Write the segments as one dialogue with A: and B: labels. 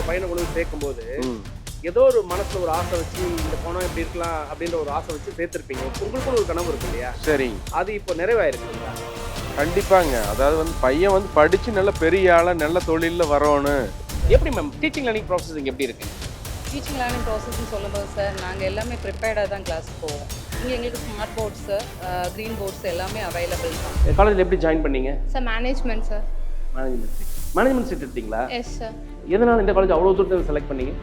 A: உங்கள் பையனை கொண்டு போய் சேர்க்கும்போது ஏதோ ஒரு மனசில் ஒரு ஆசை வச்சு இந்த பணம் எப்படி இருக்கலாம் அப்படின்ற ஒரு ஆசை வச்சு சேர்த்துருப்பீங்க. உங்களுக்கும் ஒரு கனவு இருக்கு இல்லையா?
B: சரி,
A: அது இப்போ நிறைவாயிருக்குங்களா?
B: கண்டிப்பாங்க. அதாவது வந்து பையன் வந்து படித்து நல்ல பெரிய ஆளாக நல்ல தொழிலில் வரணும்.
A: எப்படி மேம் டீச்சிங் லேர்னிங் ப்ராசஸிங் எப்படி இருக்கு?
C: டீச்சிங் லேர்னிங் ப்ராசஸ்ன்னு சொல்லும்போது சார், நாங்கள் எல்லாமே ப்ரிப்பேர்டாக தான் கிளாஸ் போவோம். இங்கே எங்களுக்கு ஸ்மார்ட் போர்ட்ஸு, க்ரீன் போர்ட்ஸ் எல்லாமே அவைலபிள் தான்.
A: காலேஜில் எப்படி ஜாயின் பண்ணீங்க?
D: Sir management sir.
A: Management seat எடுத்தீங்களா?
D: Yes sir.
A: எதனால் இந்த காலேஜ் அவ்வளோ தூரத்தில் செலக்ட் பண்ணீங்க?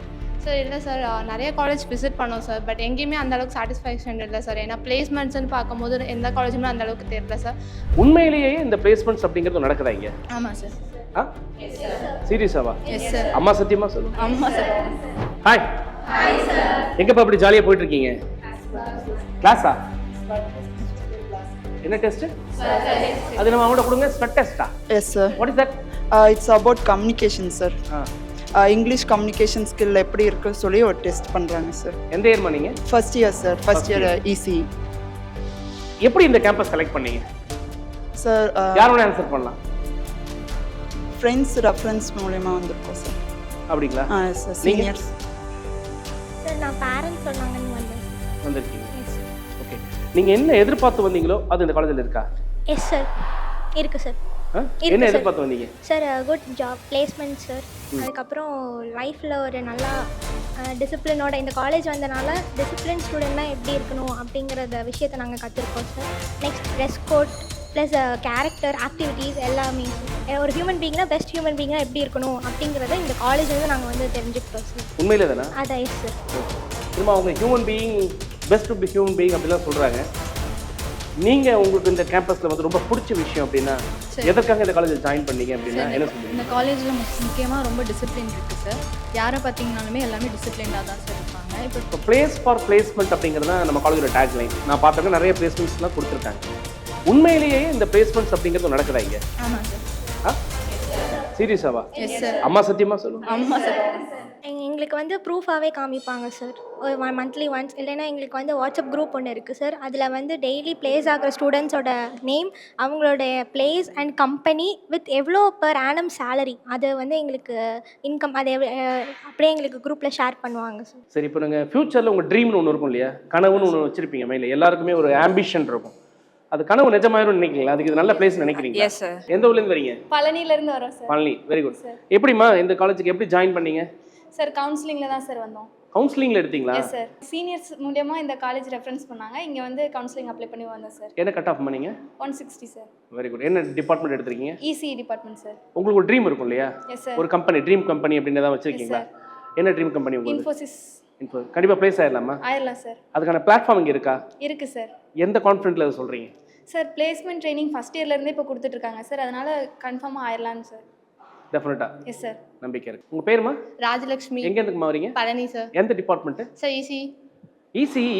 D: சார் இல்லை சார், நிறைய காலேஜ் விசிட் பண்ணோம் சார். பட் எங்கேயுமே அந்த அளவுக்கு சாட்டிஸ்ஃபேக்ஷன் இல்லை சார். ஏன்னா பிளேஸ்மெண்ட்ஸ்னு பார்க்கும்போது எந்த காலேஜுமே அந்த அளவுக்கு தெரியல சார்.
A: உண்மையிலேயே இந்த பிளேஸ்மெண்ட்ஸ் அப்படிங்கிறது நடக்குதா இங்கே?
D: ஆமாம் சார்.
A: ஆ சீரியஸாவா?
D: Yes sir.
A: அம்மா சத்தியமா சொல்லுங்க.
D: ஆமாம் சார்.
A: ஹாய். எங்கப்பா அப்படி ஜாலியாக போயிட்டு இருக்கீங்க? கிளாஸா? என்ன டெஸ்ட்? அது நம்ம அவங்கள்ட்ட கொடுங்க. ஸ்வெட் டெஸ்டா?
E: Yes, sir.
A: What is that?
E: It's about communication, sir. English communication skill எப்படி இருக்குன்னு சொல்லி ஒரு டெஸ்ட் பண்ணுறாங்க சார்.
A: எந்த இயர்மா நீங்க?
E: First year sir. First year ECE.
A: எப்படி இந்த கேம்பஸ் செலக்ட் பண்ணீங்க
E: சார்?
A: யாரோட ஆன்சர் பண்ணலாம்?
E: ஃப்ரெண்ட்ஸ் ரெஃபரன்ஸ் மூலமா வந்திருக்கோம் சார்.
A: அப்படிங்களா?
E: Yes sir. சீனியர்ஸ்
F: சார் நான் பேரண்ட்ஸ் சொன்னாங்கன்னு
A: வந்திருக்கீங்க. ஓகே, நீங்க என்ன எதிர்பார்த்து வந்தீங்களோ அது இந்த காலேஜில் இருக்கா?
F: எஸ் சார் இருக்கு சார்.
A: என்ன எதிர்பார்த்து வந்தீங்க
F: sir? Good job placement sir. அதுக்கப்புறம் லைஃப்பில் ஒரு நல்லா டிசிப்ளினோட இந்த காலேஜ் வந்தனால டிசிப்ளின் ஸ்டூடெண்ட்னால் எப்படி இருக்கணும் அப்படிங்கிறத விஷயத்தை நாங்கள் கற்றுருக்கோம் sir. Next dress code plus character activities எல்லாமே சார். ஒரு ஹியூமன் பீயிங்னா பெஸ்ட் ஹியூமன் பீயிங்னா எப்படி இருக்கணும் அப்படிங்கிறத இந்த காலேஜ் வந்து நாங்கள் வந்து தெரிஞ்சுக்கிட்டோம் சார்.
A: உண்மையிலே தானே?
F: அதான் எஸ் சார்.
A: திரும்ப அவங்க human being best to be human being அப்படிலாம் சொல்கிறாங்க. நீங்கள் உங்களுக்கு இந்த கேம்பஸில் வந்து ரொம்ப பிடிச்ச விஷயம் அப்படின்னா எதற்காக இந்த காலேஜில் ஜாயின் பண்ணீங்க அப்படின்னா என்ன சொல்லுங்கள்?
C: இந்த காலேஜில் முக்கியமாக ரொம்ப டிசிப்ளின் இருக்குது சார். யாரை பார்த்தீங்கனாலுமே எல்லாமே டிசிப்ளினாக தான் சார் இருப்பாங்க.
A: இப்போ பிளேஸ் ஃபார் பிளேஸ்மெண்ட் அப்படிங்கிறது தான் நம்ம காலேஜோட டேக் லைன். நான் பார்த்தோன்னா நிறைய பிளேஸ்மெண்ட்ஸ்லாம் கொடுத்துருக்காங்க. உண்மையிலேயே இந்த பிளேஸ்மெண்ட்ஸ் அப்படிங்கிறது நடக்குதா இங்கே?
C: ஆமாம் சார்.
A: சீரியஸாவா?
C: Yes sir.
A: அம்மா சத்தியமா சொல்லுங்க.
C: ஆமாம் சார்.
F: எங்களுக்கு வந்து ப்ரூஃபாகவே காமிப்பாங்க சார். ஒரு மந்த்லி ஒன்ஸ் இல்லைன்னா எங்களுக்கு வந்து வாட்ஸ்அப் குரூப் ஒன்று இருக்குது சார். அதில் வந்து டெய்லி ப்ளேஸ் ஆகிற ஸ்டூடெண்ட்ஸோட நேம், அவங்களுடைய ப்ளேஸ் அண்ட் கம்பெனி வித் எவ்வளோ பர் ஆனம் சேலரி அதை வந்து எங்களுக்கு இன்கம் அதை அப்படியே எங்களுக்கு குரூப்பில் ஷேர் பண்ணுவாங்க சார்.
A: சரி, இப்போ நீங்கள் ஃப்யூச்சரில் உங்கள் ட்ரீம்னு ஒன்று இருக்கும் இல்லையா? கனவுன்னு ஒன்று வச்சுருப்பீங்க மைண்டில். எல்லாருக்குமே ஒரு ஆம்பிஷன் இருக்கும். அது கனவு நிஜமாயிரும் நினைக்கிறீங்களா? அதுக்கு இது நல்ல பிளேஸ் நினைக்கிறீங்க?
C: Yes sir.
A: எந்த ஊர்லேருந்து வரீங்க?
D: பழனிலேருந்து வரோம் சார்.
A: பழனி. Very good. எப்படிம்மா இந்த காலேஜுக்கு எப்படி ஜாயின் பண்ணீங்க?
D: சார் கவுன்சிலிங்கில் தான் சார் வந்தோம்.
A: கவுன்சிலிங்கில் எடுத்தீங்களா?
D: Yes sir. சீனியர்ஸ் மூலியமாக இந்த காலேஜ் ரெஃபரன்ஸ் பண்ணாங்க. இங்கே வந்து கவுன்சிலிங் அப்ளை பண்ணி வந்தேன் சார்.
A: என்ன கட் ஆஃப் பண்ணீங்க?
D: 160 சார்.
A: Very good. என்ன டிபார்ட்மெண்ட் எடுத்திருக்கீங்க?
D: ECE department sir.
A: உங்களுக்கு ஒரு ட்ரீம் இருக்கும் இல்லையா?
D: Yes sir.
A: ஒரு கம்பெனி, ட்ரீம் கம்பெனி அப்படின்னு தான் வச்சுருக்கீங்களா? என்ன ட்ரீம் கம்பெனி உங்களுக்கு?
D: இன்ஃபோசிஸ்.
A: கண்டிப்பாக ப்ளேஸ் ஆயிடலாமா?
D: ஆயிடலாம் சார்.
A: அதுக்கான பிளாட்ஃபார்ம் இங்கே இருக்கா?
D: இருக்குது சார்.
A: எந்த கான்ஃபிடென்ட்டில் அதை சொல்கிறீங்க?
D: சார் பிளேஸ்மெண்ட் ட்ரைனிங் ஃபஸ்ட் இயர்லேருந்தே இப்போ கொடுத்துட்ருக்காங்க சார். அதனால் கன்ஃபார்மாக ஆயிடலான்னு சார்.
A: டெஃபினட்டாக.
D: Yes sir.
A: நம்பிக்கை இருக்குது. உங்கள் பேருமா?
D: ராஜலக்ஷ்மி.
A: எங்கேருந்துக்குமா வரீங்க?
D: பழனி சார்.
A: எந்த டிபார்ட்மெண்ட்டு?
D: Sir ECE.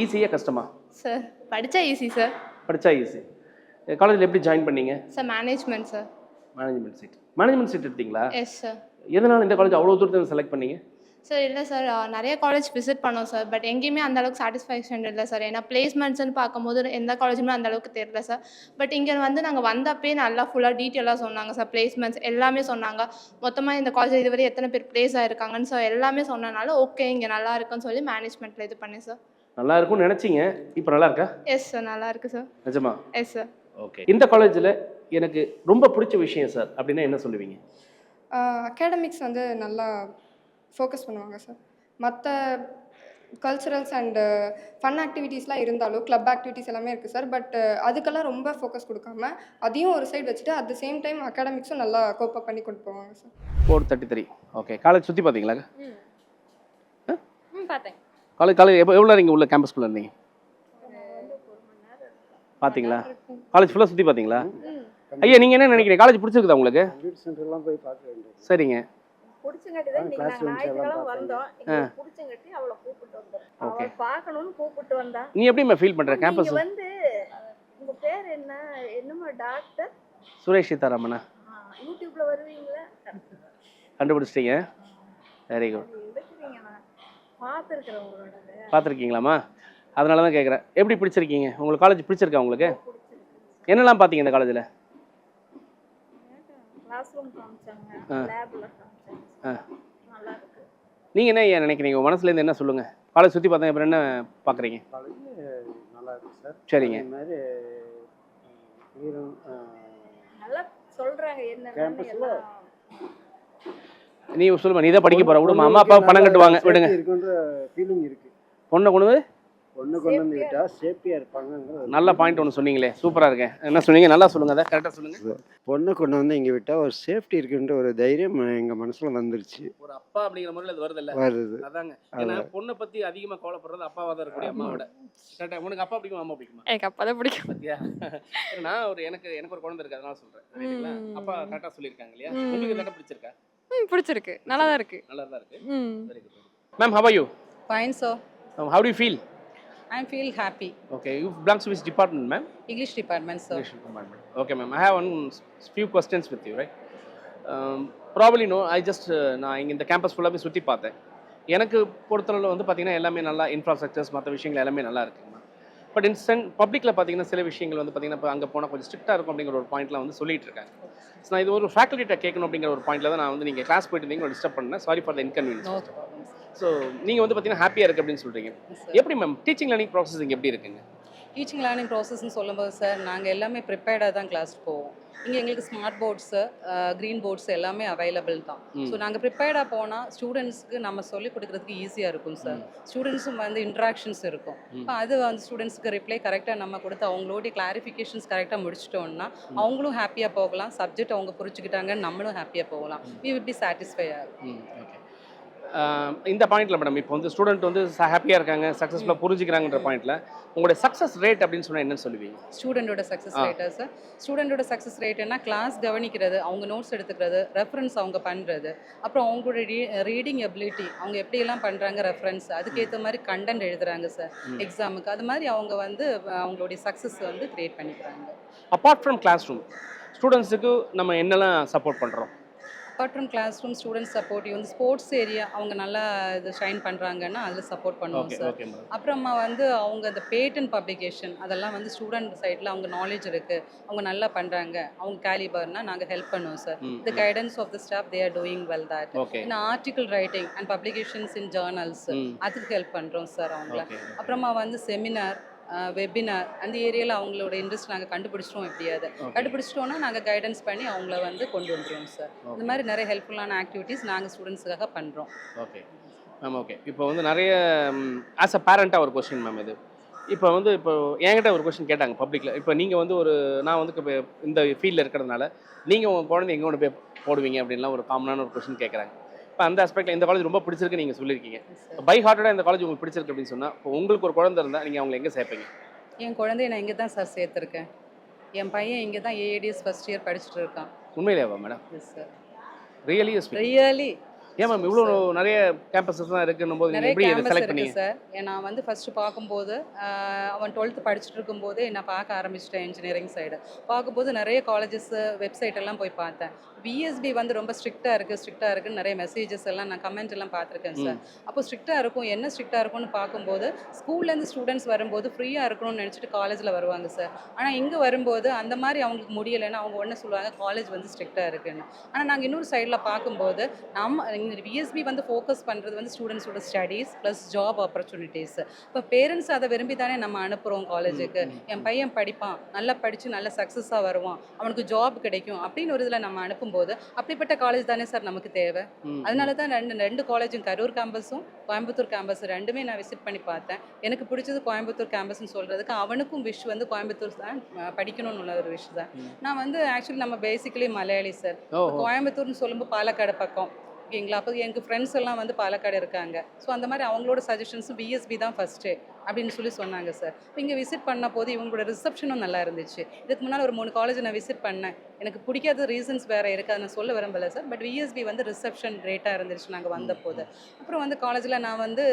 A: ஈஸியாக கஷ்டமா?
D: சார் படித்தா ECE சார்.
A: படித்தா ஈஸி. காலேஜில் எப்படி ஜாயின் பண்ணீங்க?
D: Sir management sir.
A: Management seat. Management seat எடுத்தீங்களா?
D: Yes sir.
A: எதனால் இந்த காலேஜ் அவ்வளோ தூரத்தில் செலக்ட் பண்ணீங்க?
D: சார் இல்லை சார், நிறைய காலேஜ் விசிட் பண்ணோம் சார். பட் எங்கேயுமே அந்த அளவுக்கு சாட்டிஸ்ஃபேக்ஷன் இல்லை சார். ஏன்னா பிளேஸ்மெண்ட்ஸ்னு பார்க்கும்போது எந்த காலேஜுமே அந்த அளவுக்கு தெரியல சார். பட் இங்கே வந்து நாங்கள் வந்தப்பே நல்லா ஃபுல்லாக டீட்டெயிலாக சொன்னாங்க சார். பிளேஸ்மெண்ட்ஸ் எல்லாமே சொன்னாங்க. மொத்தமாக இந்த காலேஜ் இதுவரை எத்தனை பேர் ப்ளேஸ் ஆகிருக்காங்கன்னு சார் எல்லாமே சொன்னனால ஓகே இங்கே நல்லா இருக்குன்னு சொல்லி மேனேஜ்மெண்ட்டில் இது பண்ணேன் சார்.
A: நல்லா இருக்கும்னு நினச்சிங்க, இப்போ நல்லா இருக்கா?
D: எஸ் சார், நல்லா இருக்குது சார்.
A: நிஜமா?
D: Yes sir.
A: ஓகே. இந்த காலேஜில் எனக்கு ரொம்ப பிடிச்ச விஷயம் சார் அப்படின்னா என்ன சொல்லுவீங்க?
G: அகாடமிக்ஸ் வந்து நல்லா ஃபோக்கஸ் பண்ணுவாங்க சார். மற்ற கல்ச்சுரல்ஸ் அண்டு ஃபன் ஆக்டிவிட்டீஸ்லாம் இருந்தாலும் கிளப் ஆக்டிவிட்டீஸ் எல்லாமே இருக்குது சார். பட் அதுக்கெல்லாம் ரொம்ப ஃபோக்கஸ் கொடுக்காம அதையும் ஒரு சைடு வச்சுட்டு அட் த சேம் டைம் அகாடமிக்ஸும் நல்லா கோப்பப் பண்ணி கொண்டு போவாங்க சார்.
A: 433. ஓகே. காலேஜ் சுற்றி பார்த்தீங்களா?
D: பார்த்தேன்.
A: காலேஜ் எவ்வளோ நேரம் இங்கே உள்ள கேம்பஸ்குள்ளே இருந்தீங்க? பார்த்தீங்களா? காலேஜ் ஃபுல்லாக சுற்றி பார்த்தீங்களா? ஐயா நீங்கள் என்ன நினைக்கிறீங்க? காலேஜ் பிடிச்சிருக்குதா உங்களுக்கு? சரிங்க. நீ எப்படிமா ஃபீல் பண்ற கேம்பஸ்?
H: வந்து உங்க பேர் என்ன? என்னமா டாக்டர்
A: சுரேஷ் சீதாராமனா?
H: யூடியூப்ல வருவீங்களா?
A: கண்டுபிடிச்சிட்டீங்க. Very good.
H: பார்த்துருக்கிறேன் உங்களோட.
A: பார்த்துருக்கீங்களாம்மா? அதனால தான் கேட்குறேன். எப்படி பிடிச்சிருக்கீங்க? உங்களுக்கு காலேஜ் பிடிச்சிருக்கா உங்களுக்கு? என்னெல்லாம் பார்த்தீங்க இந்த காலேஜில்?
H: கிளாஸ் ரூம் காமிச்சாங்க, லேப்ல காமிச்சாங்க. நல்லா இருக்கு.
A: நீங்கள் என்ன ஏன் நினைக்கிறீங்க உங்கள் மனசுலேருந்து என்ன சொல்லுங்கள்? காலேஜ் சுற்றி பார்த்தா அப்புறம் என்ன பார்க்குறீங்க?
I: காலேஜ் நல்லா இருக்கு சார்.
A: சரிங்க.
I: அதே மாதிரி
H: நல்லா சொல்றாங்க என்ன
I: கேம்பஸ்ல
A: நீ சொல்லுமா, நீ தான் படிக்க போகிற, விடுமா, அம்மா அப்பா பணம் கட்டுவாங்க, விடுங்க.
I: இருக்குன்ற ஃபீலிங் இருக்கு.
A: பொண்ணை கொண்டு வந்து
I: ஒன்று கொண்டு வந்து விட்டா சேஃப்டியாக இருப்பாங்கங்கிற
A: நல்ல பாயிண்ட் ஒன்று சொன்னீங்களே, சூப்பராக இருக்கேன். என்ன சொன்னீங்க? நல்லா சொல்லுங்கள், அதை கரெக்டாக சொல்லுங்கள்.
I: பொண்ணை கொண்டு வந்து இங்கே விட்டால் ஒரு சேஃப்டி இருக்குன்ற ஒரு தைரியம் எங்கள் மனசில் வந்துருச்சு.
A: ஒரு அப்பா அப்படிங்கிற முறையில் அது வருது இல்லை?
I: வருது.
A: அதாங்க, ஏன்னா பொண்ணை பற்றி அதிகமாக கவலைப்படுறது அப்பாவாக தான் இருக்கக்கூடிய அம்மாவோட. கரெக்டாக. உனக்கு அப்பா பிடிக்குமா அம்மா பிடிக்குமா?
J: எனக்கு அப்பா தான் பிடிக்கும்.
A: பத்தியா? நான் எனக்கு ஒரு குழந்தை இருக்கு, அதனால சொல்கிறேன். ரைட்டுங்களா? அப்பா கரெக்டாக சொல்லியிருக்காங்க இல்லையா? உங்களுக்கு இந்த இடம் பிடிச்சிருக்கா?
J: பிடிச்சிருக்கு, நல்லா தான் இருக்கு.
A: நல்லா தான் இருக்கு. Very good. Ma'am, how are you?
C: Fine, sir.
A: How do you feel?
C: I feel happy.
A: Okay, you belong to which department, ma'am?
C: English department, sir.
A: English department. Okay, ma'am. I have few questions with you, right? Probably no. I just நான் இங்கே இந்த campus ஃபுல்லாகவே சுற்றி பார்த்தேன். எனக்கு பொறுத்தளவில் வந்து பார்த்தீங்கன்னா எல்லாமே நல்லா இன்ஃப்ராஸ்ட்ரக்சர்ஸ் மற்ற விஷயங்கள் எல்லாமே நல்லா இருக்குங்கண்ணா. பட் பப்ளிக்கில் பார்த்தீங்கன்னா சில விஷயங்கள் வந்து பார்த்தீங்கன்னா இப்போ அங்கே போனால் கொஞ்சம் ஸ்ட்ரிக்டாக இருக்கும் அப்படிங்கிற ஒரு பாயிண்ட்லாம் வந்து சொல்லிட்டு இருக்காங்க. ஸோ நான் இது ஒரு ஃபேக்கல்ட்டிட்ட கேட்கணும் அப்படிங்கிற ஒரு பாயிண்ட்டில் தான் நான் வந்து நீங்கள் கிளாஸ் போயிட்டு இருந்தீங்க டிஸ்டர்ப் பண்ணேன். Sorry for the inconvenience. So நீங்கள் வந்து பார்த்தீங்கன்னா ஹாப்பியாக இருக்குது அப்படின்னு சொல்கிறீங்க. எப்படி மேம் டீச்சிங் லேர்னிங் ப்ராசஸ் இங்கே எப்படி இருக்குங்க?
C: டீச்சிங் லேர்னிங் ப்ராசஸ்ன்னு சொல்லும்போது சார், நாங்கள் எல்லாமே ப்ரிப்பேர்டாக தான் கிளாஸ் போவோம். இங்கே எங்களுக்கு ஸ்மார்ட் போர்ட்ஸு, க்ரீன் போர்ட்ஸ் எல்லாமே அவைலபிள் தான். ஸோ நாங்கள் ப்ரிப்பேர்டாக போனால் ஸ்டூடெண்ட்ஸ்க்கு நம்ம சொல்லிக் கொடுக்குறதுக்கு ஈஸியாக இருக்கும் சார். ஸ்டூடெண்ட்ஸும் வந்து இன்ட்ராக்ஷன்ஸ் இருக்கும். இப்போ அது வந்து ஸ்டூடெண்ட்ஸ்க்கு ரிப்ளை கரெக்டாக நம்ம கொடுத்து அவங்களோடைய கிளாரிஃபிகேஷன்ஸ் கரெக்டாக முடிச்சிட்டோம்னா அவங்களும் ஹாப்பியாக போகலாம். சப்ஜெக்ட் அவங்க புரிஞ்சுக்கிட்டாங்கன்னு நம்மளும் ஹாப்பியாக போகலாம். வி வில் பி சாட்டிஸ்ஃபையாக இருக்கும்.
A: ஓகே. இந்த பாயிண்ட்டில் மேடம் இப்போ வந்து ஸ்டூடெண்ட் வந்து ஹாப்பியாக இருக்காங்க, சக்ஸஸ்ஃபுல்லாக புரிஞ்சுக்கிறாங்கன்ற பாயிண்ட்டில் உங்களுடைய சக்ஸஸ் ரேட் அப்படின்னு சொன்னால் என்னன்னு சொல்லுவீங்க?
C: ஸ்டூடெண்டோட சக்ஸஸ் ரேட்டா சார்? ஸ்டூடெண்டோட சக்ஸஸ் ரேட்னா கிளாஸ் கவனிக்கிறது, அவங்க நோட்ஸ் எடுத்துக்கிறது, ரெஃபரன்ஸ் அவங்க பண்ணுறது, அப்புறம் அவங்களோட ரீடிங் எபிலிட்டி, அவங்க எப்படியெல்லாம் பண்ணுறாங்க ரெஃபரன்ஸ், அதுக்கேற்ற மாதிரி கண்டென்ட் எழுதுறாங்க சார் எக்ஸாமுக்கு, அது மாதிரி அவங்க வந்து அவங்களுடைய சக்ஸஸ் வந்து கிரியேட் பண்ணிக்கிறாங்க.
A: அப்பார்ட் ஃப்ரம் கிளாஸ் ரூம் ஸ்டூடெண்ட்ஸுக்கு நம்ம என்னெல்லாம் சப்போர்ட் பண்ணுறோம்?
C: Apart from classroom students supportive வந்து ஸ்போர்ட்ஸ் ஏரியா அவங்க நல்லா இது ஷைன் பண்ணுறாங்கன்னா அதில் சப்போர்ட் பண்ணுவோம் சார். அப்புறமா வந்து அவங்க அந்த பேட்டன் பப்ளிகேஷன் அதெல்லாம் வந்து ஸ்டூடெண்ட் சைடில் அவங்க நாலேஜ் இருக்குது, அவங்க நல்லா பண்ணுறாங்க, அவங்க கேலிபர்னா நாங்கள் ஹெல்ப் பண்ணுவோம் sir. The guidance of the staff they are doing well that. இன்னும் article writing and publications in journals அதுக்கு ஹெல்ப் பண்ணுறோம் சார் அவங்கள. அப்புறமா வந்து செமினார், வெபினார் அந்த ஏரியாவில் அவங்களோட இன்ட்ரெஸ்ட் நாங்கள் கண்டுபிடிச்சிட்டோம். எப்படியாவது கண்டுபிடிச்சிட்டோன்னா நாங்கள் கைடன்ஸ் பண்ணி அவங்கள வந்து கொண்டு வந்துடுவோம் சார். இந்த மாதிரி நிறைய ஹெல்ப்ஃபுல்லான ஆக்டிவிட்டீஸ் நாங்கள் ஸ்டூடெண்ட்ஸுக்காக பண்ணுறோம்.
A: Okay ma'am. ஓகே, இப்போ வந்து நிறைய ஆஸ் அ பேரண்ட்டாக ஒரு கொஸ்டின் மேம். இது இப்போ என்கிட்ட ஒரு கொஸ்டின் கேட்டாங்க பப்ளிக்கில். இப்போ நீங்கள் வந்து நான் வந்து இப்போ இந்த ஃபீல்டில் இருக்கிறதுனால நீங்கள் உங்கள் குழந்தை எங்கே கொண்டு போய் போடுவீங்க அப்படின்லாம் ஒரு காமனான ஒரு கொஸ்டின் கேட்குறாங்க. இப்போ அந்த ஆஸ்பெக்டில் இந்த காலேஜ் ரொம்ப பிடிச்சிருக்கு நீங்கள் சொல்லியிருக்கீங்க. பை ஹார்ட்டடாக இந்த காலேஜ் உங்களுக்கு பிடிச்சிருக்கு அப்படின்னு சொன்னால் இப்போ உங்களுக்கு ஒரு குழந்தை இருந்தால் நீங்கள் அவங்களை எங்கே சேர்ப்பீங்க?
C: என் குழந்தைய நான் இங்கே தான் சார் சேர்த்துருக்கேன். என் பையன் இங்கே தான் ஏஏடிஎஸ் ஃபர்ஸ்ட் இயர் படிச்சுட்டு இருக்கான்.
A: உண்மையிலேவா மேடம்?
C: Yes sir.
A: ரியலி? ஏன் மேம் இவ்வளோ நிறைய கேம்பஸஸ் தான் இருக்குன்னும் போது நீங்கள் எப்படி இதை செலக்ட் பண்ணீங்க
C: சார்? நான் வந்து ஃபஸ்ட்டு பார்க்கும்போது அவன் 12th படிச்சுட்டு இருக்கும்போது நான் பார்க்க ஆரம்பிச்சிட்டேன். இன்ஜினியரிங் சைடு பார்க்கும்போது நிறைய காலேஜஸ் வெப்சைட் எல்லாம் போய் பார்த்தேன். பிஎஸ்பி வந்து ரொம்ப ஸ்ட்ரிக்டாக இருக்குன்னு நிறைய மெசேஜஸ் எல்லாம் நான் கமெண்ட் எல்லாம் பார்த்துருக்கேன் சார். அப்போ ஸ்ட்ரிக்டாக இருக்கும், என்ன ஸ்ட்ரிக்டாக இருக்கும்னு பார்க்கும்போது ஸ்கூல்லேருந்து ஸ்டூடெண்ட்ஸ் வரும்போது ஃப்ரீயாக இருக்கணும்னு நினச்சிட்டு காலேஜில் வருவாங்க சார். ஆனால் இங்கே வரும்போது அந்த மாதிரி அவங்களுக்கு முடியலைன்னா அவங்க ஒன்று சொல்லுவாங்க, காலேஜ் வந்து ஸ்ட்ரிக்டாக இருக்குன்னு. ஆனால் நாங்கள் இன்னொரு சைடில் பார்க்கும்போது நம்ம பிஎஸ்பி வந்து ஃபோக்கஸ் பண்ணுறது வந்து ஸ்டூடெண்ட்ஸோட ஸ்டடீஸ் ப்ளஸ் ஜாப் ஆப்பர்ச்சுனிட்டிஸ். இப்போ பேரண்ட்ஸ் அதை விரும்பி தானே நம்ம அனுப்புகிறோம் காலேஜுக்கு. என் பையன் படிப்பான், நல்லா படித்து நல்ல சக்ஸஸாக வருவான், அவனுக்கு ஜாப் கிடைக்கும் அப்படின்னு ஒரு இதில் நம்ம அனுப்பும்போது அப்படிப்பட்ட காலேஜ் தானே சார் நமக்கு தேவை. அதனால தான் ரெண்டு காலேஜும், கரூர் கேம்பஸும் கோயம்புத்தூர் கேம்பஸ் ரெண்டுமே நான் விசிட் பண்ணி பார்த்தேன். எனக்கு பிடிச்சது கோயம்புத்தூர் கேம்பஸ்ன்னு சொல்கிறதுக்கு அவனுக்கும் விஷ் வந்து கோயம்புத்தூர் தான் படிக்கணும்னு உள்ள ஒரு விஷ் தான். நான் வந்து ஆக்சுவலி நம்ம பேசிக்கலி மலையாளி சார். கோயம்புத்தூர்னு சொல்லும்போது பாலக்காடு பக்கம் ஓகேங்களா. அப்போ எனக்கு ஃப்ரெண்ட்ஸ் எல்லாம் வந்து பாலக்காடு இருக்காங்க. ஸோ அந்த மாதிரி அவங்களோட சஜஷன்ஸும் பிஎஸ்பி தான் ஃபஸ்ட்டு அப்படின்னு சொன்னாங்க சார். இப்போ இங்கே விசிட் பண்ண போது இவங்களோட ரிசப்ஷனும் நல்லா இருந்துச்சு. இதுக்கு முன்னால் ஒரு 3 காலேஜ் நான் விசிட் பண்ணேன். எனக்கு பிடிக்காத ரீசன்ஸ் வேறு இருக்குது, அதை நான் சொல்ல விரும்பலை சார். பட் விஎஸ்பி வந்து ரிசப்ஷன் கிரேட்டாக இருந்துச்சு நாங்கள் வந்த போது. அப்புறம் வந்து காலேஜில் நான் வந்து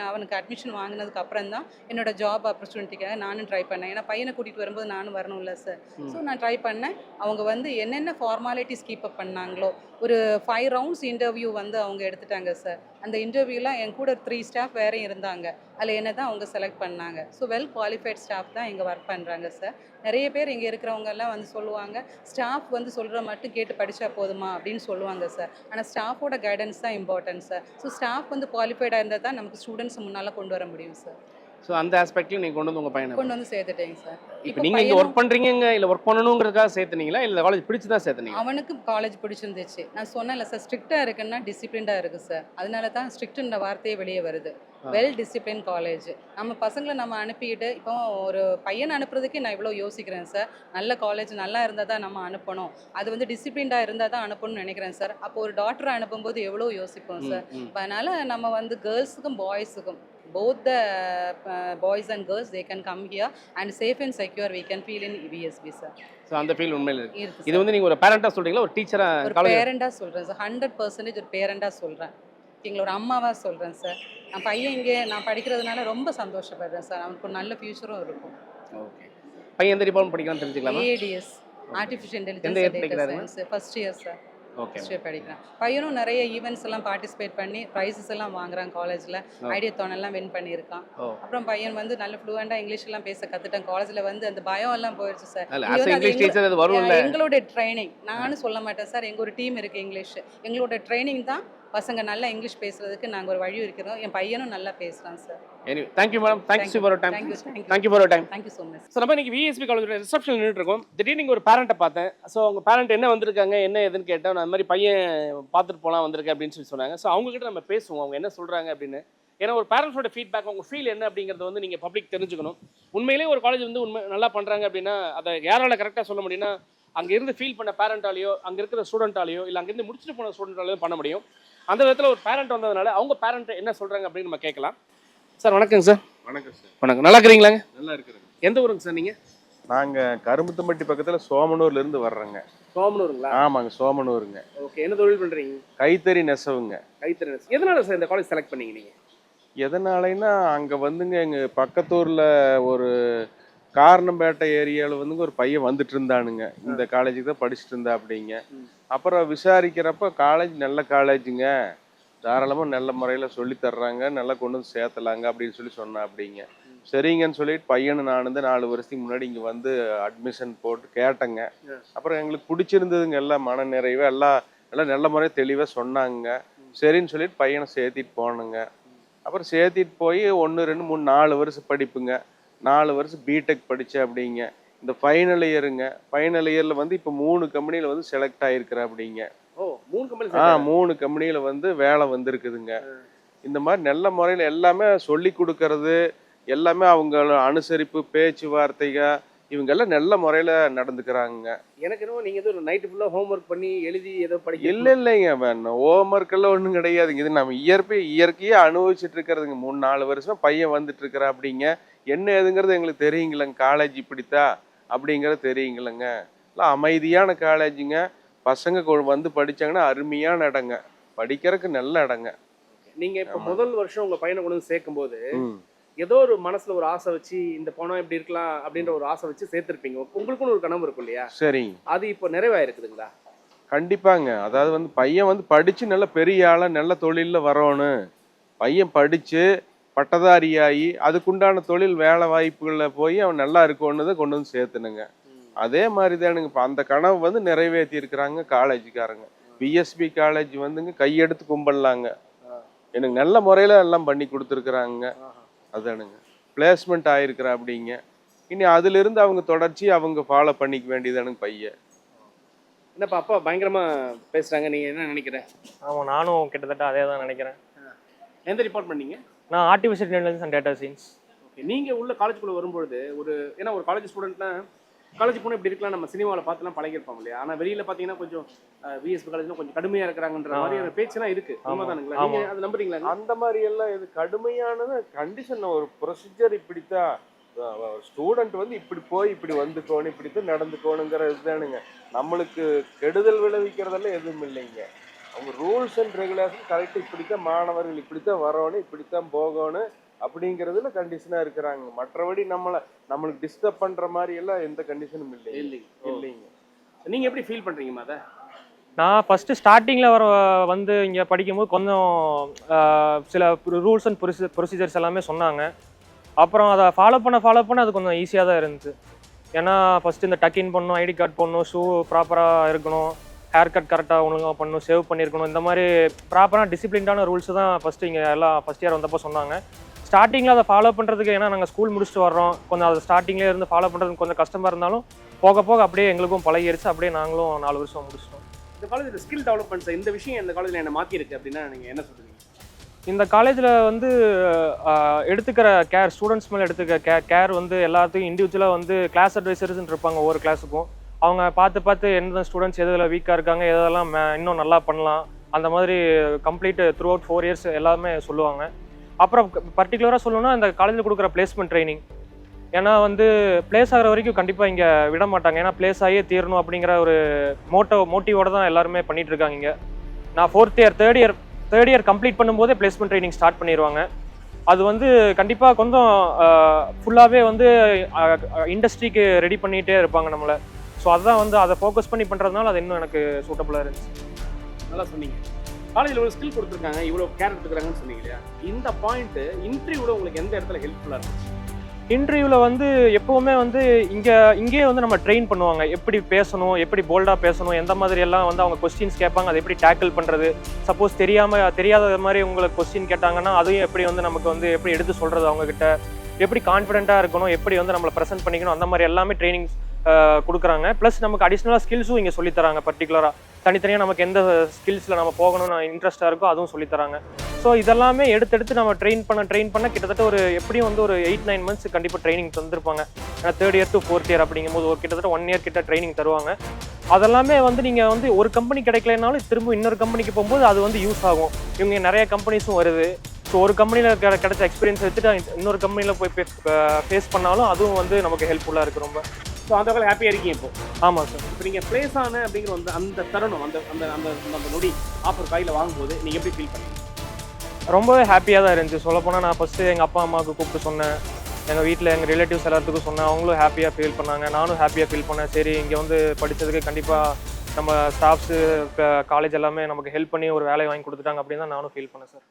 C: அவனுக்கு அட்மிஷன் வாங்கினதுக்கு அப்புறம் தான் என்னோட ஜாப் ஆப்பர்ச்சுனிட்டிக்காக நானும் ட்ரை பண்ணேன். ஏன்னா பையனை கூட்டிகிட்டு வரும்போது நானும் வரணும்ல சார். ஸோ நான் ட்ரை பண்ணேன். அவங்க வந்து என்னென்ன ஃபார்மாலிட்டிஸ் கீப் அப் பண்ணாங்களோ ஒரு 5 ரவுண்ட்ஸ் இன்டர்வியூ வந்து அவங்க எடுத்துட்டாங்க சார். அந்த இன்டர்வியூலாம் என் கூட 3 ஸ்டாஃப் வேறு இருந்தாங்க. அதில் என்ன தான் அவங்க செலக்ட் பண்ணாங்க. ஸோ வெல் குவாலிஃபைட் ஸ்டாஃப் தான் இங்கே ஒர்க் பண்ணுறாங்க சார். நிறைய பேர் இங்கே இருக்கிறவங்க எல்லாம் வந்து சொல்லுவாங்க, ஸ்டாஃப் வந்து சொல்கிற மட்டும் கேட்டு படித்தா போதுமா அப்படின்னு சொல்லுவாங்க சார். ஆனால் ஸ்டாஃபோட கைடன்ஸ் தான் இம்பார்ட்டன்ட் சார். ஸோ ஸ்டாஃப் வந்து குவாலிஃபைடாக இருந்தால் தான் நமக்கு ஸ்டூடெண்ட்ஸ் முன்னால் கொண்டு வர முடியும் சார்.
A: ஸோ அந்த ஆஸ்பெக்ட்லையும் நீங்கள் கொண்டு வந்து உங்கள் பையனை
C: கொண்டு வந்து சேர்த்துட்டேங்க சார்.
A: இப்போ நீங்கள் இங்கே ஒர்க் பண்ணுறீங்க இல்லை ஒர்க் பண்ணணுங்கிறதுக்காக சேர்த்துனீங்களா இல்லை காலேஜ் பிடிச்சி தான் சேர்த்துனீங்க?
C: அவனுக்கு காலேஜ் பிடிச்சிருந்துச்சு. நான் சொன்னேன்ல சார், ஸ்ட்ரிக்டாக இருக்குன்னா டிசிப்ளின்டாக இருக்குது சார். அதனால தான் ஸ்ட்ரிக்ட்ன்ற வார்த்தையே வெளியே வருது. Well discipline college. நம்ம பசங்களை நம்ம அனுப்பிட்டு இப்போ ஒரு பையனை அனுப்புறதுக்கே நான் இவ்வளோ யோசிக்கிறேன் சார். நல்ல காலேஜ் நல்லா இருந்தால் தான் நம்ம அனுப்பணும். அது வந்து டிசிப்ளின்டாக இருந்தால் தான் அனுப்பணும்னு நினைக்கிறேன் சார். அப்போ ஒரு டாக்டரை அனுப்பும்போது எவ்வளோ யோசிப்போம் சார். அதனால் நம்ம வந்து கேர்ள்ஸுக்கும் பாய்ஸுக்கும் both the boys and girls they can come here and safe and secure we can feel in VSB sir.
A: So அந்த ஃபீல் உண்மையில் இருக்கு.
C: இருக்கு
A: இது வந்து நீங்கள் ஒரு பேரண்டாக சொல்கிறீங்களா ஒரு டீச்சராக?
C: ஒரு பேரண்டாக சொல்கிறேன் சார். 100% ஒரு பேரண்டாக சொல்கிறேன். எங்களை ஒரு அம்மாவாக சொல்கிறேன் சார். நான் பையன் இங்கே நான் படிக்கிறதுனால ரொம்ப சந்தோஷப்படுறேன் சார். அவனுக்கு ஒரு நல்ல ஃபியூச்சரும் இருக்கும்.
A: ஓகே. பையன் எந்த டிபார்ட்மெண்ட் படிக்கலாம்னு தெரிஞ்சுக்கலாமா?
C: ADS artificial intelligence and data science first year sir.
A: Okay.
C: படிக்கிறான். பையனும் நிறைய ஈவெண்ட்ஸ் எல்லாம் பார்ட்டிசிபேட் பண்ணி ப்ரைஸஸ் எல்லாம் வாங்குறான் காலேஜில். ஐடியாத்தான் எல்லாம் வின் பண்ணியிருக்கான். அப்புறம் பையன் வந்து நல்ல ஃப்ளூவெண்டாக இங்கிலீஷ் எல்லாம் பேச கற்றுட்டான். காலேஜில் வந்து அந்த பயம் எல்லாம் போயிடுச்சு சார். எங்களோட ட்ரைனிங் நானும் சொல்ல மாட்டேன் சார். எங்கள் ஒரு டீம் இருக்குது இங்கிலீஷ். எங்களோட ட்ரைனிங் தான் பசங்க நல்லா இங்கிலீஷ் பேசுறதுக்கு நாங்கள் ஒரு வழி இருக்கிறோம். என் பையனும் நல்லா பேசுகிறான் sir.
A: Anyway, thank you madam. Thanks for your time. Thank you for your time.
C: Thank you so much.
A: So நம்ம இன்னைக்கு VSB காலேஜோட ரிசப்ஷன் நின்றுட்டு இருக்கோம். திடீர்னு இங்கே ஒரு பேரண்ட்டை பார்த்தேன். ஸோ அவங்க பேரண்ட் என்ன வந்திருக்காங்க என்ன ஏதுன்னு கேட்டேன். நான் அந்த மாதிரி பையன் பார்த்துட்டு போகலாம் வந்திருக்கேன் அப்படின்னு சொல்லி சொன்னாங்க. ஸோ அவங்ககிட்ட நம்ம பேசுவோம் அவங்க என்ன சொல்கிறாங்க அப்படின்னு. ஏன்னா ஒரு பேரண்ட்ஸோட ஃபீட்பேக் அவங்க ஃபீல் என்ன அப்படிங்கிறத வந்து நீங்கள் பப்ளிக் தெரிஞ்சுக்கணும். உண்மையிலேயே ஒரு காலேஜ் வந்து நல்லா பண்ணுறாங்க அப்படின்னா அதை யாரால் கரெக்டாக சொல்ல முடியும்னா அங்கே இருந்து ஃபீல் பண்ண பேரண்டாலேயோ அங்கே இருக்கிற ஸ்டூடெண்ட்டாலேயோ இல்லை அங்கேருந்து முடிச்சுட்டு போன ஸ்டூடெண்ட்டாலேயோ பண்ண முடியும். அந்த விதத்தில் ஒரு பேரண்ட் வந்ததுனால அவங்க பேரண்ட் என்ன சொல்கிறாங்க அப்படின்னு நம்ம கேட்கலாம். சார் வணக்கங்க சார்.
B: வணக்கம் சார்.
A: வணக்கம். நல்லா இருக்கிறீங்களாங்க?
B: நல்லா இருக்கிறேங்க.
A: எந்த ஊருங்க சார் நீங்கள்?
B: நாங்கள் கரும்புத்தம்பட்டி பக்கத்தில் சோமனூர்லேருந்து வர்றோங்க.
A: சோமனூருங்களா?
B: ஆமாங்க சோமனூருங்க.
A: ஓகே. என்ன தொழில் பண்ணுறீங்க?
B: கைத்தறி நெசவுங்க.
A: கைத்தறி நெசவு. எதனால சார் இந்த காலேஜ் செலக்ட் பண்ணீங்க நீங்கள்?
B: எதனாலன்னா அங்கே வந்துங்க எங்கள் பக்கத்தூரில் ஒரு காரணம்பேட்டை ஏரியாவில் வந்துங்க ஒரு பையன் வந்துட்டு இருந்தானுங்க. இந்த காலேஜுக்கு தான் படிச்சுட்டு இருந்தா அப்படிங்க. அப்புறம் விசாரிக்கிறப்ப காலேஜ் நல்ல காலேஜுங்க, தாராளமாக நல்ல முறையில் சொல்லி தர்றாங்க, நல்லா கொண்டு வந்து சேர்த்தலாங்க அப்படின்னு சொல்லி சொன்னா அப்படிங்க. சரிங்கன்னு சொல்லிட்டு பையனு நான் வந்து 4 வருஷத்துக்கு முன்னாடி இங்கே வந்து அட்மிஷன் போட்டு கேட்டேங்க. அப்புறம் எங்களுக்கு பிடிச்சிருந்ததுங்க, எல்லாம் மன நிறைவு எல்லாம் நல்ல முறையாக தெளிவாக சொன்னாங்க. சரின்னு சொல்லிட்டு பையனை சேர்த்திட்டு போனேங்க. அப்புறம் சேர்த்திட்டு போய் 1 2 3 4 வருஷம் படிப்புங்க. 4 வருஷம் பிடெக் படித்தேன் அப்படிங்க. இந்த ஃபைனல் இயருங்க. ஃபைனல் இயரில் வந்து இப்போ 3 கம்பெனியில் வந்து செலக்ட் ஆகிருக்கிறேன் அப்படிங்க. 3 கம்பெனியில் வந்து வேலை வந்திருக்குதுங்க. இந்த மாதிரி நல்ல முறையில் எல்லாமே சொல்லி கொடுக்கறது எல்லாமே அவங்க அனுசரிப்பு பேச்சுவார்த்தைகள் இவங்கெல்லாம் நல்ல முறையில் நடந்துக்கிறாங்க.
A: எனக்கு என்னவோ நீங்கள் ஏதோ நைட்டு ஃபுல்லாக ஹோம் ஒர்க் பண்ணி எழுதி ஏதோ படிக்க
B: இல்லைங்க ஹோம் ஒர்க் எல்லாம் ஒன்றும் கிடையாதுங்க. இது நம்ம இயற்கையாக அனுபவிச்சுட்டு இருக்கிறதுங்க. 3 4 வருஷம் பையன் வந்துட்டு இருக்கிற அப்படிங்க. என்ன ஏதுங்கிறது எங்களுக்கு தெரியுங்களேங்க. காலேஜ் இப்படித்தா அப்படிங்கிறது தெரியுங்களேங்க. எல்லாம் அமைதியான காலேஜுங்க. பசங்க வந்து படித்தாங்கன்னா அருமையான இடங்க, படிக்கிறதுக்கு நல்ல இடங்க.
A: நீங்கள் இப்போ முதல் வருஷம் உங்கள் பையனை கொண்டு வந்து சேர்க்கும் போது ஏதோ ஒரு மனசுல ஒரு ஆசை வச்சு இந்த பணம் எப்படி இருக்கலாம் அப்படின்ற ஒரு ஆசை வச்சு சேர்த்திருப்பீங்க. உங்களுக்குன்னு ஒரு கனவு இருக்கும் இல்லையா?
B: சரிங்க.
A: அது இப்போ நிறைவாயிருக்குதுங்களா?
B: கண்டிப்பாங்க. அதாவது வந்து பையன் வந்து படித்து நல்ல பெரிய ஆளாக நல்ல தொழிலில் வரணும். பையன் படித்து பட்டதாரியாகி அதுக்குண்டான தொழில் வேலை வாய்ப்புகளில் போய் அவன் நல்லா இருக்கணுன்னு கொண்டு வந்து சேர்த்துனுங்க. அதே மாதிரி தானுங்க இப்போ அந்த கனவு வந்து நிறைவேற்றி இருக்கிறாங்க காலேஜுக்காரங்க. VSB காலேஜ் வந்துங்க கையெடுத்து கும்பிடலாங்க. எனக்கு நல்ல முறையில் எல்லாம் பண்ணி கொடுத்துருக்குறாங்க. அதானுங்க பிளேஸ்மெண்ட் ஆகிருக்கிறா அப்படிங்க. இனி அதிலிருந்து அவங்க தொடர்ச்சி அவங்க ஃபாலோ பண்ணிக்க வேண்டியதானுங்க பையன்.
A: என்னப்பா அப்பா பயங்கரமாக பேசுகிறாங்க, நீங்கள் என்ன நினைக்கிறேன்?
K: ஆமாம், நானும் கிட்டத்தட்ட அதே தான் நினைக்கிறேன்.
A: எந்த டிபார்ட்மெண்ட் நீங்கள்?
K: நான் artificial intelligence and data science.
A: Okay. நீங்கள் உள்ள காலேஜுக்குள்ளே வரும்பொழுது ஏன்னா ஒரு காலேஜ் ஸ்டூடெண்ட்னா காலேஜ் போனால் இப்படி இருக்கலாம், நம்ம சினிமாவில் பார்த்துலாம் பழகிருப்போம் இல்லையா? ஆனால் வெளியில் பார்த்தீங்கன்னா கொஞ்சம் VSB காலேஜ்லாம் கொஞ்சம் கடுமையாக இருக்கிறாங்கிற மாதிரியான பேச்செல்லாம் இருக்குது. உண்மைதானுங்களா? நீங்கள் அதை நம்புறீங்களா?
B: அந்த மாதிரி எல்லாம் இது கடுமையானது கண்டிஷன். ஒரு ப்ரொசீஜர் இப்படித்தான், ஸ்டூடெண்ட் வந்து இப்படி போய் இப்படி வந்துக்கோணும், இப்படித்தான் நடந்துக்கோணுங்கிற இதுதானுங்க. நம்மளுக்கு கெடுதல் விளைவிக்கிறதெல்லாம் எதுவும் இல்லைங்க. அவங்க ரூல்ஸ் அண்ட் ரெகுலேஷன் கரெக்டாக இப்படித்தான் மாணவர்கள் இப்படித்தான் வரணும், இப்படித்தான் போகணும் அப்படிங்கிறதுல கண்டிஷனாக இருக்கிறாங்க. மற்றபடி நம்மளுக்கு டிஸ்டர்ப் பண்ணுற மாதிரி எல்லாம் எந்த கண்டிஷனும் இல்லைங்க.
A: நீங்கள் எப்படி ஃபீல் பண்ணுறீங்கம்மா அதை?
K: நான் ஃபஸ்ட்டு ஸ்டார்டிங்கில் வந்து இங்கே படிக்கும்போது கொஞ்சம் சில ரூல்ஸ் அண்ட் ப்ரொசீஜர்ஸ் எல்லாமே சொன்னாங்க. அப்புறம் அதை ஃபாலோ பண்ண அது கொஞ்சம் ஈஸியாக தான் இருந்துச்சு. ஏன்னா ஃபஸ்ட்டு இந்த டக்கின் பண்ணணும், ஐடி கார்டு பண்ணணும், ஷூ ப்ராப்பராக இருக்கணும், ஹேர் கட் கரெக்டாக ஒழுங்காக பண்ணணும், சேவ் பண்ணியிருக்கணும், இந்த மாதிரி ப்ராப்பராக டிசிப்ளின்டான ரூல்ஸ் தான் ஃபஸ்ட்டு இங்கே எல்லாம் ஃபஸ்ட் இயர் வந்தப்போ சொன்னாங்க. ஸ்டார்டிங்கில் அதை ஃபாலோ பண்ணுறதுக்கு, ஏன்னா நாங்கள் ஸ்கூல் முடிச்சுட்டு வர்றோம், கொஞ்சம் அதை ஸ்டார்டிங்லேயே இருந்து ஃபாலோ பண்ணுறதுக்கு கொஞ்சம் கஷ்டமாக இருந்தாலும் போக போக அப்படியே எங்களுக்கும் பழகிடுச்சு. அப்படியே நாங்களும் 4 வருஷம் முடிச்சிட்டோம்.
A: இந்த காலேஜ் ஸ்கில் டெவலப்மெண்ட்ஸ் இந்த விஷயம் இந்த காலேஜில் என்ன மாற்றிருக்கு அப்படின்னா நீங்கள் என்ன சொல்கிறீங்க?
K: இந்த காலேஜில் வந்து எடுத்துக்கிற கேர், ஸ்டூடெண்ட்ஸ் மேலே எடுத்துக்கிற கேர் வந்து எல்லாத்துக்கும் இண்டிவிஜுவலாக வந்து கிளாஸ் அட்வைசர்ஸ்ன்னு இருப்பாங்க ஒவ்வொரு கிளாஸுக்கும். அவங்க பார்த்து எந்த ஸ்டூடெண்ட்ஸ் எதில் வீக்காக இருக்காங்க, எதெல்லாம் இன்னும் நல்லா பண்ணலாம், அந்த மாதிரி கம்ப்ளீட் த்ரூ அவுட் 4 இயர்ஸ் எல்லாமே சொல்லுவாங்க. அப்புறம் பர்டிகுலராக சொல்லணும்னா இந்த காலேஜில் கொடுக்குற பிளேஸ்மெண்ட் ட்ரைனிங். ஏன்னா வந்து பிளேஸ் ஆகிற வரைக்கும் கண்டிப்பாக இங்கே விட மாட்டாங்க. ஏன்னா பிளேஸ் ஆகியே தீரணும் அப்படிங்கிற ஒரு மோட்டிவோட தான் எல்லாருமே பண்ணிகிட்டு இருக்காங்க இங்கே. நான் தேர்ட் இயர் கம்ப்ளீட் பண்ணும்போதே பிளேஸ்மெண்ட் ட்ரைனிங் ஸ்டார்ட் பண்ணிடுவாங்க. அது வந்து கண்டிப்பாக கொஞ்சம் ஃபுல்லாகவே வந்து இண்டஸ்ட்ரிக்கு ரெடி பண்ணிகிட்டே இருப்பாங்க நம்மளை. ஸோ அதுதான் வந்து அதை ஃபோக்கஸ் பண்ணி பண்ணுறதுனால அது இன்னும் எனக்கு சூட்டபுளாக இருந்துச்சு.
A: நல்லா சொன்னீங்க. காலேஜில் ஒரு ஸ்கில் கொடுத்துருக்காங்க, இவ்வளோ கேர் எடுத்துக்கிறாங்கன்னு சொன்னீங்க இல்லையா? இந்த பாயிண்ட்டு இன்டர்வியூவில் உங்களுக்கு எந்த இடத்துல ஹெல்ப்ஃபுல்லாக இருந்துச்சு?
K: இன்டர்வியூவில் வந்து எப்போவுமே வந்து இங்கேயே வந்து நம்ம ட்ரெயின் பண்ணுவாங்க, எப்படி பேசணும், எப்படி போல்டாக பேசணும், எந்த மாதிரி எல்லாம் வந்து அவங்க கொஸ்டின்ஸ் கேட்பாங்க, அதை எப்படி டேக்கிள் பண்ணுறது. சப்போஸ் தெரியாத மாதிரி உங்களுக்கு கொஸ்டின் கேட்டாங்கன்னா அதையும் எப்படி வந்து நமக்கு வந்து எப்படி எடுத்து சொல்கிறது, அவங்கக்கிட்ட எப்படி கான்ஃபிடென்ட்டாக இருக்கணும், எப்படி வந்து நம்மளை ப்ரெசென்ட் பண்ணிக்கணும், அந்த மாதிரி எல்லாமே ட்ரைனிங்ஸ் கொடுக்குறாங்க. ப்ளஸ் நமக்கு அடிஷ்னலாக ஸ்கில்ஸும் இங்கே சொல்லித்தராங்க. பர்டிகுலராக தனித்தனியாக நமக்கு எந்த ஸ்கில்ஸில் நம்ம போகணும்னு இன்ட்ரெஸ்ட்டாக இருக்கோ அதுவும் சொல்லித்தராங்க. ஸோ இதெல்லாமே எடுத்து நம்ம ட்ரெயின் பண்ண கிட்டத்தட்ட ஒரு எப்படியும் வந்து ஒரு 8-9 மந்த்ஸ் கண்டிப்பாக ட்ரைனிங் தந்துருப்பாங்க. ஏன்னா 3rd year to 4th year அப்படிங்கும்போது ஒரு கிட்டத்தட்ட 1 இயர் கிட்ட ட்ரைனிங் தருவாங்க. அதெல்லாமே வந்து நீங்கள் வந்து ஒரு கம்பெனி கிடைக்கலனாலும் திரும்ப இன்னொரு கம்பெனிக்கு போகும்போது அது வந்து யூஸ் ஆகும். இவங்க நிறைய கம்பெனிஸும் வருது. ஸோ ஒரு கம்பெனியில் கிடைச்ச எக்ஸ்பீரியன்ஸ் எடுத்துட்டு இன்னொரு கம்பெனியில் போய் ஃபேஸ் பண்ணாலும் அதுவும் வந்து நமக்கு ஹெல்ப்ஃபுல்லாக இருக்குது ரொம்ப.
A: ஸோ அந்த வகையில் ஹாப்பியாக இருக்கீங்க இப்போ?
K: ஆமாம் சார்.
A: இப்போ நீங்கள் பிளேஸ் ஆன அப்படிங்கிற அந்த தருணம், அந்த நொடி ஆஃபர் கையில் வாங்கும்போது நீங்கள் எப்படி ஃபீல் பண்ணீங்க?
K: ரொம்பவே ஹாப்பியாக தான் இருந்துச்சு. சொல்லப்போனால் நான் ஃபஸ்ட்டு எங்கள் அப்பா அம்மாவுக்கு கூப்பிட்டு சொன்னேன், எங்கள் வீட்டில் எங்கள் ரிலேட்டிவ்ஸ் எல்லாத்துக்கும் சொன்னேன். அவங்களும் ஹாப்பியாக ஃபீல் பண்ணாங்க, நானும் ஹாப்பியாக ஃபீல் பண்ணேன். சரி, இங்கே வந்து படித்ததுக்கு கண்டிப்பாக நம்ம ஸ்டாஃப்ஸு காலேஜ் எல்லாமே நமக்கு ஹெல்ப் பண்ணி ஒரு வேலையை வாங்கி கொடுத்துட்டாங்க அப்படின்னு தான் நானும் ஃபீல் பண்ணேன் சார்.